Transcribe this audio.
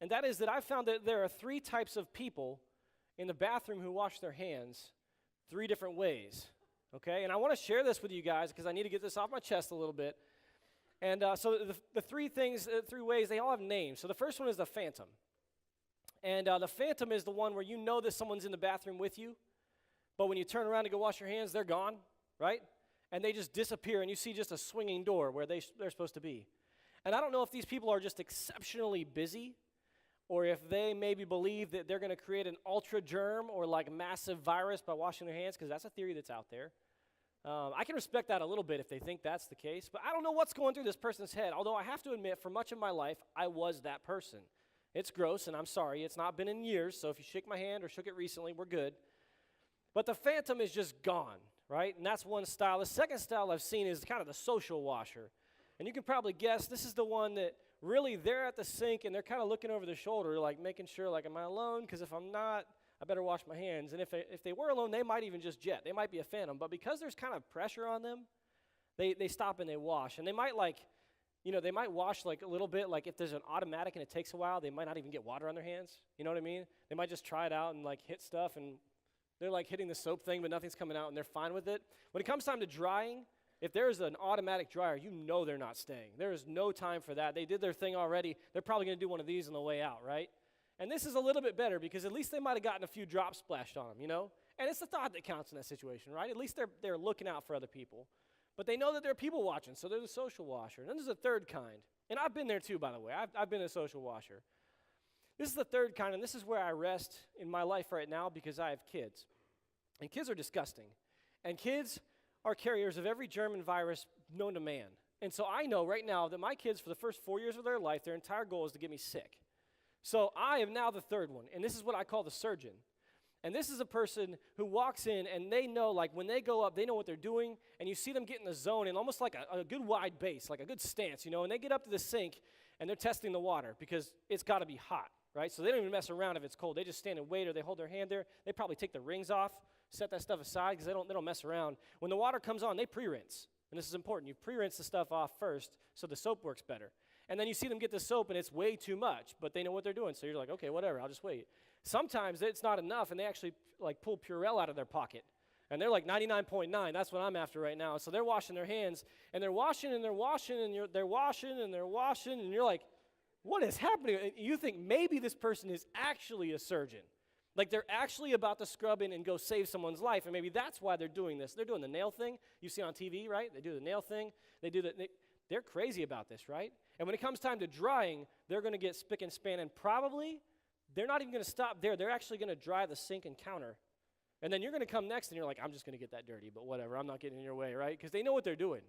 And that is that I've found that there are three types of people in the bathroom who wash their hands three different ways, okay? And I want to share this with you guys because I need to get this off my chest a little bit. And so the three ways, they all have names. So the first one is the phantom. And the phantom is the one where you know that someone's in the bathroom with you, but when you turn around to go wash your hands, they're gone, right? And they just disappear, and you see just a swinging door where they're supposed to be. And I don't know if these people are just exceptionally busy, or if they maybe believe that they're going to create an ultra germ or like massive virus by washing their hands, because that's a theory that's out there. I can respect that a little bit if they think that's the case, but I don't know what's going through this person's head, although I have to admit, for much of my life, I was that person. It's gross, and I'm sorry. It's not been in years, so if you shake my hand or shook it recently, we're good. But the phantom is just gone, right? And that's one style. The second style I've seen is kind of the social washer. And you can probably guess this is the one that really they're at the sink, and they're kind of looking over their shoulder, like making sure, like, am I alone? Because if I'm not, I better wash my hands. And if they were alone, they might even just jet. They might be a phantom. But because there's kind of pressure on them, they stop and they wash. And they might they might wash like a little bit. Like if there's an automatic and it takes a while, they might not even get water on their hands. You know what I mean? They might just try it out and like hit stuff, and they're like hitting the soap thing, but nothing's coming out, and they're fine with it. When it comes time to drying, if there's an automatic dryer, you know they're not staying. There is no time for that. They did their thing already. They're probably going to do one of these on the way out, right? And this is a little bit better because at least they might have gotten a few drops splashed on them, you know? And it's the thought that counts in that situation, right? At least they're looking out for other people. But they know that there are people watching, so they're the social washer. And then there's a third kind. And I've been there too, by the way. I've been a social washer. This is the third kind, and this is where I rest in my life right now because I have kids. And kids are disgusting. And kids are carriers of every germ and virus known to man. And so I know right now that my kids, for the first 4 years of their life, their entire goal is to get me sick. So I am now the third one, and this is what I call the surgeon. And this is a person who walks in, and they know, like, when they go up, they know what they're doing, and you see them get in the zone in almost like a good wide base, like a good stance, you know, and they get up to the sink, and they're testing the water because it's got to be hot, right? So they don't even mess around if it's cold. They just stand and wait, or they hold their hand there. They probably take the rings off, set that stuff aside because they don't mess around. When the water comes on, they pre-rinse, and this is important. You pre-rinse the stuff off first so the soap works better. And then you see them get the soap, and it's way too much, but they know what they're doing. So you're like, okay, whatever, I'll just wait. Sometimes it's not enough, and they actually like pull Purell out of their pocket. And they're like 99.9. That's what I'm after right now. So they're washing their hands, and they're washing, and they're washing, and they're washing, and they're washing, and you're like, what is happening? And you think maybe this person is actually a surgeon. Like they're actually about to scrub in and go save someone's life, and maybe that's why they're doing this. They're doing the nail thing. You see on TV, right? They do the nail thing. They're crazy about this, right? And when it comes time to drying, they're going to get spick and span, and probably they're not even going to stop there. They're actually going to dry the sink and counter. And then you're going to come next, and you're like, I'm just going to get that dirty, but whatever. I'm not getting in your way, right? Because they know what they're doing.